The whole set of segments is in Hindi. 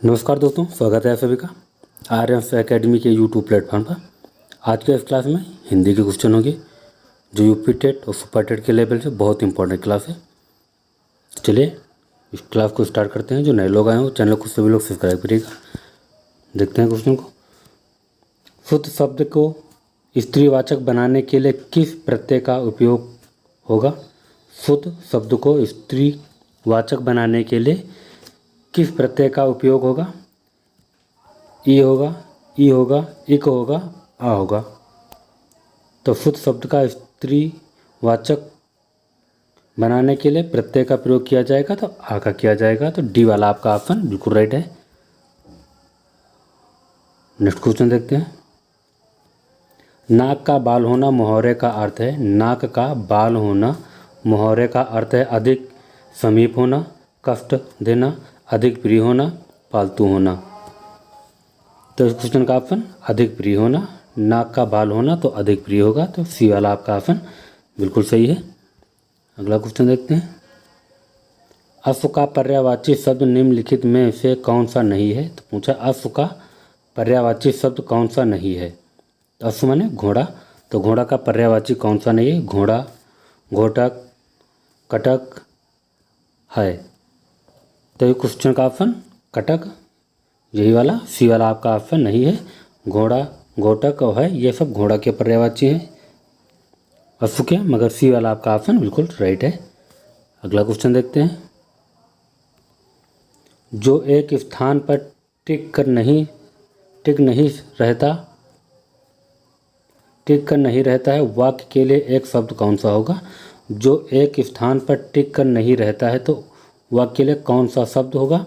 नमस्कार दोस्तों, स्वागत है आप सभी का आर्यन एकेडमी के यूट्यूब प्लेटफॉर्म पर। आज के इस क्लास में हिंदी के क्वेश्चन होंगे जो यूपी टेट और सुपर टेट के लेवल से बहुत इंपॉर्टेंट क्लास है। चलिए इस क्लास को स्टार्ट करते हैं। जो नए लोग आए हो चैनल को सभी लोग सब्सक्राइब करिएगा। देखते हैं क्वेश्चन को। शुद्ध शब्द को स्त्रीवाचक बनाने के लिए किस प्रत्यय का उपयोग होगा? शुद्ध शब्द को स्त्रीवाचक बनाने के लिए किस प्रत्यय का उपयोग होगा? ई होगा, ई होगा, इक होगा, आ होगा। तो शुद्ध शब्द का स्त्रीवाचक बनाने के लिए प्रत्यय का प्रयोग किया जाएगा तो आ का किया जाएगा। तो डी वाला आपका ऑप्शन बिल्कुल राइट है। नेक्स्ट क्वेश्चन देखते हैं। नाक का बाल होना मुहावरे का अर्थ है। नाक का बाल होना मुहावरे का अर्थ है अधिक समीप होना, कष्ट देना, अधिक प्रिय होना, पालतू होना। तो इस क्वेश्चन का ऑप्शन अधिक प्रिय होना। नाक का बाल होना तो अधिक प्रिय होगा। तो सी वाला आपका ऑप्शन बिल्कुल सही है। अगला क्वेश्चन देखते हैं। अश्व का पर्यायवाची शब्द निम्नलिखित में से कौन सा नहीं है? तो पूछा अश्व का पर्यायवाची शब्द कौन सा नहीं है। अश्व माने घोड़ा, तो घोड़ा का पर्यायवाची कौन सा नहीं है? घोड़ा, घोटक, कटक है। तो ये क्वेश्चन का ऑप्शन कटक, यही वाला सी वाला आपका ऑप्शन नहीं है। घोड़ा, घोटक और है ये सब घोड़ा के पर्यायवाची हैं अश्व के, मगर सी वाला आपका ऑप्शन बिल्कुल राइट है। अगला क्वेश्चन देखते हैं। जो एक स्थान पर टिक कर नहीं रहता है वाक्य के लिए एक शब्द कौन सा होगा? जो एक स्थान पर टिक कर नहीं रहता है तो वाक्य के लिए कौन सा शब्द होगा?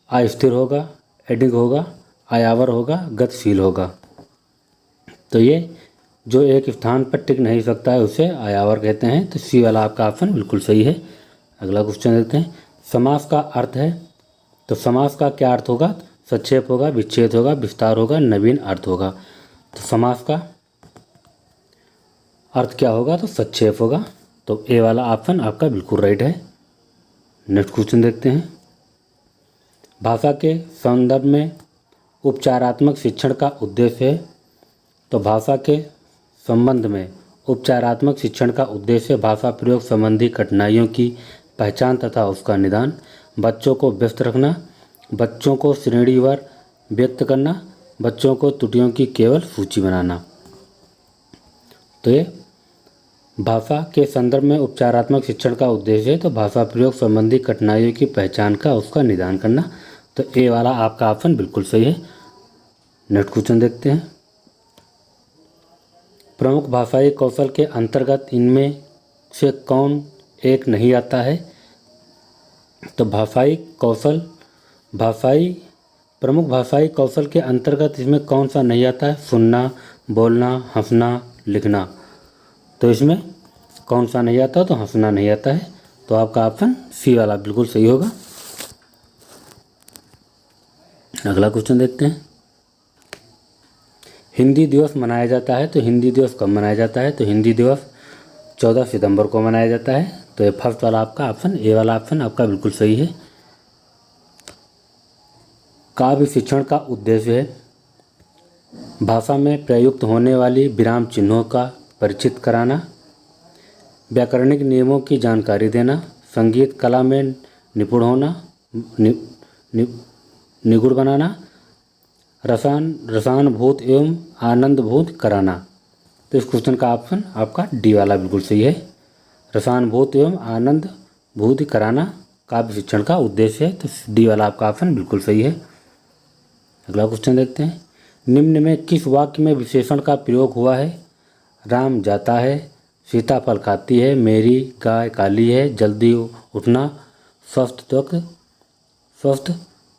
अस्थिर होगा, अडिग होगा, आयावर होगा, गतिशील होगा। तो ये जो एक स्थान पर टिक नहीं सकता है उसे आयावर कहते हैं। तो सी वाला आपका ऑप्शन बिल्कुल सही है। अगला क्वेश्चन देखते हैं। समास का अर्थ है, तो समास का क्या अर्थ होगा? संक्षेप होगा, विच्छेद होगा, विस्तार होगा, नवीन अर्थ होगा। तो समास का अर्थ क्या होगा? तो संक्षेप होगा। तो ए वाला ऑप्शन आपका बिल्कुल राइट है। नेक्स्ट क्वेश्चन देखते हैं। भाषा के संदर्भ में उपचारात्मक शिक्षण का उद्देश्य है। तो भाषा के संबंध में उपचारात्मक शिक्षण का उद्देश्य भाषा प्रयोग संबंधी कठिनाइयों की पहचान तथा उसका निदान, बच्चों को व्यस्त रखना, बच्चों को श्रेणीवार व्यक्त करना, बच्चों को त्रुटियों की केवल सूची बनाना। तो ये भाषा के संदर्भ में उपचारात्मक शिक्षण का उद्देश्य है। तो भाषा प्रयोग संबंधी कठिनाइयों की पहचान का उसका निदान करना। तो ए वाला आपका ऑप्शन बिल्कुल सही है। नेक्स्ट क्वेश्चन देखते हैं। प्रमुख भाषाई कौशल के अंतर्गत इनमें से कौन एक नहीं आता है? तो प्रमुख भाषाई कौशल के अंतर्गत इसमें कौन सा नहीं आता है? सुनना, बोलना, हंसना, लिखना। तो इसमें कौन सा नहीं आता? तो हंसना नहीं आता है। तो आपका ऑप्शन सी वाला बिल्कुल सही होगा। अगला क्वेश्चन देखते हैं। हिंदी दिवस मनाया जाता है, तो हिंदी दिवस कब मनाया जाता है? तो हिंदी दिवस 14 सितंबर को मनाया जाता है। तो ये फर्स्ट वाला आपका ऑप्शन, ए वाला ऑप्शन आपका बिल्कुल सही है। काव्य शिक्षण का उद्देश्य है भाषा में प्रयुक्त होने वाली विराम चिन्हों का परिचित कराना, व्याकरणिक नियमों की जानकारी देना, संगीत कला में निपुण होना, निगुण बनाना, रसानुभूत एवं आनंदभूत कराना। तो इस क्वेश्चन का ऑप्शन आपका डी वाला बिल्कुल सही है। रसानुभूत एवं आनंदभूत कराना काव्य शिक्षण का उद्देश्य है। तो डी वाला आपका ऑप्शन बिल्कुल सही है। अगला क्वेश्चन देखते हैं। निम्न में किस वाक्य में विशेषण का प्रयोग हुआ है? राम जाता है, सीता फल खाती है, मेरी गाय काली है, जल्दी उठना, स्वस्थ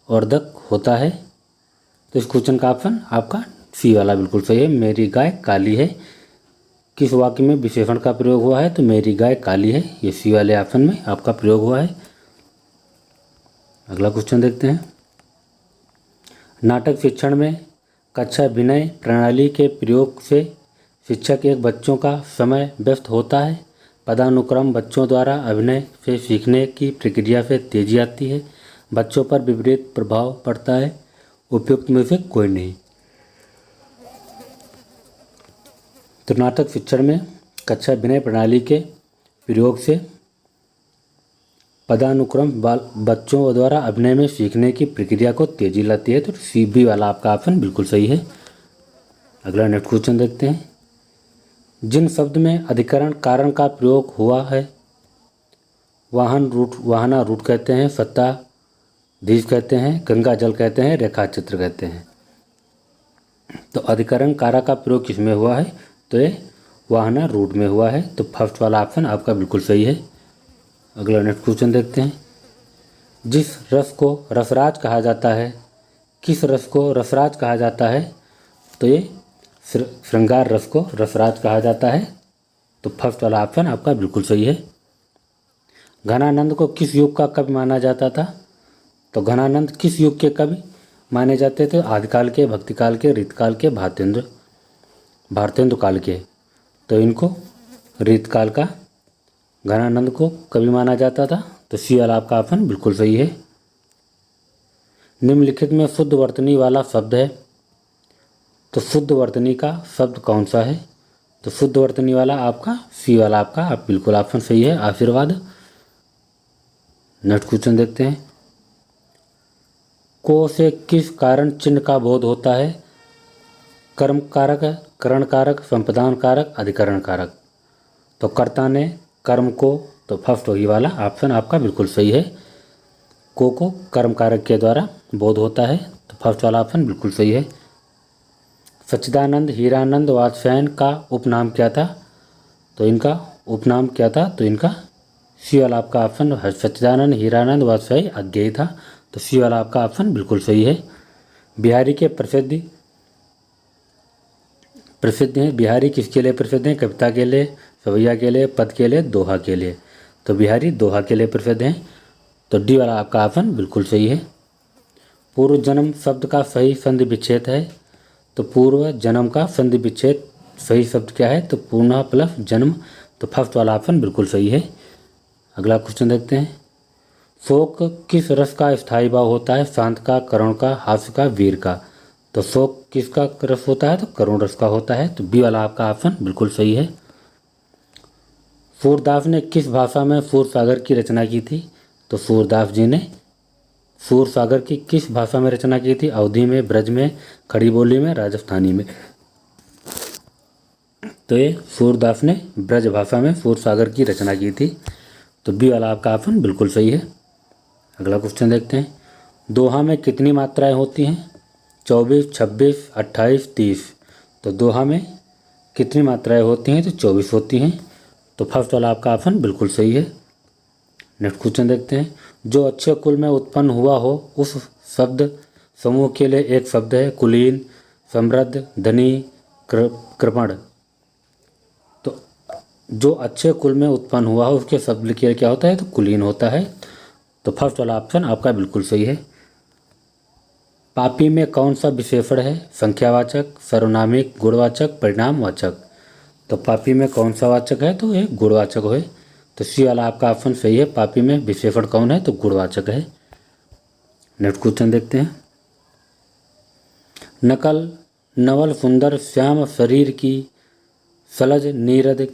वर्धक होता है। तो इस क्वेश्चन का ऑप्शन आपका सी वाला बिल्कुल सही है। मेरी गाय काली है किस वाक्य में विशेषण का प्रयोग हुआ है? तो मेरी गाय काली है, ये सी वाले ऑप्शन में आपका प्रयोग हुआ है। अगला क्वेश्चन देखते हैं। नाटक शिक्षण में कक्षा विनय प्रणाली के प्रयोग से शिक्षक एक बच्चों का समय व्यस्त होता है। पदानुक्रम बच्चों द्वारा अभिनय से सीखने की प्रक्रिया से तेजी आती है। बच्चों पर विपरीत प्रभाव पड़ता है, उपयुक्त में से कोई नहीं। तो नाटक शिक्षण में कक्षा विनय प्रणाली के प्रयोग से पदानुक्रम बच्चों द्वारा अभिनय में सीखने की प्रक्रिया को तेजी लाती है। तो सी बी वाला आपका ऑप्शन बिल्कुल सही है। अगला नेक्स्ट क्वेश्चन देखते हैं। जिन शब्द में अधिकरण कारण का प्रयोग हुआ है, वाहना रूट कहते हैं, सत्ताधीश कहते हैं, गंगा जल कहते हैं, रेखा चित्र कहते हैं। तो अधिकरण कारक का प्रयोग किसमें हुआ है? तो ये वाहना रूट में हुआ है। तो फर्स्ट वाला ऑप्शन आपका बिल्कुल सही है। अगला नेक्स्ट क्वेश्चन देखते हैं। जिस रस को रसराज कहा जाता है, किस रस को रसराज कहा जाता है? तो ये श्रृंगार रस को रसराज कहा जाता है। तो फर्स्ट वाला ऑप्शन आपका बिल्कुल सही है। घनानंद को किस युग का कवि माना जाता था? तो घनानंद किस युग के कवि माने जाते थे? आदिकाल के, भक्तिकाल के, रीतकाल के, भारतेंदु काल के। तो इनको रीतकाल का घनानंद को कवि माना जाता था। तो सी वाला आपका ऑप्शन बिल्कुल सही है। निम्नलिखित में शुद्ध वर्तनी वाला शब्द है, तो शुद्ध वर्तनी का शब्द कौन सा है? तो शुद्ध वर्तनी वाला आपका सी वाला आपका आप बिल्कुल ऑप्शन सही है, आशीर्वाद। नेक्स्ट क्वेश्चन देखते हैं। को से किस कारण चिन्ह का बोध होता है? कर्म कारक, करण कारक, संप्रदान कारक, अधिकरण कारक। तो कर्ता ने कर्म को, तो फर्स्ट वही वाला ऑप्शन आपका बिल्कुल सही है। को कर्म कारक के द्वारा बोध होता है। तो फर्स्ट वाला ऑप्शन बिल्कुल सही है। सच्चिदानंद हीरानंद वाजपेयी का उपनाम क्या था? तो इनका उपनाम क्या था? तो इनका सी वाला आपका ऑप्शन सच्चिदानंद हीरानंद वाजपेयी अज्ञेय था। तो सी वाला आपका ऑप्शन बिल्कुल सही है। बिहारी के प्रसिद्ध हैं। बिहारी किसके लिए प्रसिद्ध हैं? कविता के लिए, सवैया के लिए, पद के लिए, दोहा के लिए। तो बिहारी दोहा के लिए प्रसिद्ध हैं। तो डी वाला आपका ऑप्शन बिल्कुल सही है। पूर्व जन्म शब्द का सही संधि विच्छेद है। तो पूर्व जन्म का संधि विच्छेद सही शब्द क्या है? तो पुनः प्लस जन्म। तो फर्स्ट वाला ऑप्शन बिल्कुल सही है। अगला क्वेश्चन देखते हैं। शोक किस रस का स्थायी भाव होता है? शांत का, करुण का, हास्य का, वीर का। तो शोक किसका रस होता है? तो करुण रस का होता है। तो बी वाला आपका ऑप्शन बिल्कुल सही है। सूरदास ने किस भाषा में सूरसागर की रचना की थी? तो सूरदास जी ने सूरसागर की किस भाषा में रचना की थी? अवधी में, ब्रज में, खड़ी बोली में, राजस्थानी में। तो ये सूरदास ने ब्रज भाषा में सूरसागर की रचना की थी। तो बी वाला आपका ऑप्शन बिल्कुल सही है। अगला क्वेश्चन देखते हैं। दोहा में कितनी मात्राएं होती हैं? 24, 26, 28, 30। तो दोहा में कितनी मात्राएं होती हैं? तो 24 होती हैं। तो फर्स्ट वाला आपका ऑप्शन बिल्कुल सही है। नेक्स्ट क्वेश्चन देखते हैं। जो अच्छे कुल में उत्पन्न हुआ हो उस शब्द समूह के लिए एक शब्द है कुलीन, समृद्ध, धनी, कृपण। तो जो अच्छे कुल में उत्पन्न हुआ हो उसके शब्द के लिए क्या होता है? तो कुलीन होता है। तो फर्स्ट वाला ऑप्शन आपका बिल्कुल सही है। पापी में कौन सा विशेषण है? संख्यावाचक, सर्वनामिक, गुणवाचक, परिणामवाचक। तो पापी में कौन सा वाचक है? तो ये गुणवाचक है। तो सी वाला आपका ऑप्शन सही है। पापी में विशेषण कौन है? तो गुणवाचक है। नेक्स्ट क्वेश्चन देखते हैं। नवल सुंदर श्याम शरीर की, सलज नीरद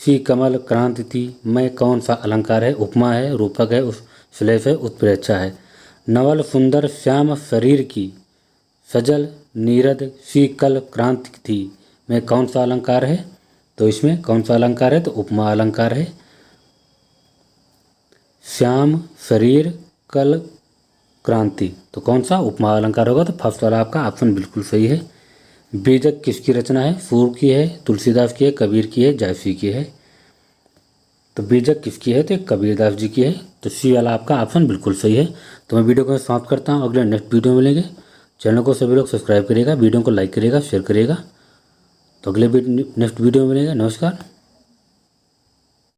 सी कमल क्रांति थी, मैं कौन सा अलंकार है? उपमा है, रूपक है, श्लेष है, उत्प्रेक्षा है। नवल सुंदर श्याम शरीर की, सजल नीरद सी कल क्रांति थी, में कौन सा अलंकार है? तो इसमें कौन सा अलंकार है? तो उपमा अलंकार है। श्याम शरीर कल क्रांति, तो कौन सा उपमा अलंकार होगा? तो फर्स्ट वाला आपका ऑप्शन बिल्कुल सही है। बीजक किसकी रचना है? सूर की है, तुलसीदास की है, कबीर की है, जायसी की है। तो बीजक किसकी है? तो कबीरदास जी की है। तो सी वाला आपका ऑप्शन बिल्कुल सही है। तो मैं वीडियो को समाप्त करता हूँ। अगले नेक्स्ट वीडियो में मिलेंगे। चैनल को सभी लोग सब्सक्राइब करिएगा, वीडियो को लाइक करिएगा, शेयर करिएगा। तो अगले नेक्स्ट वीडियो में मिलेंगे। नमस्कार।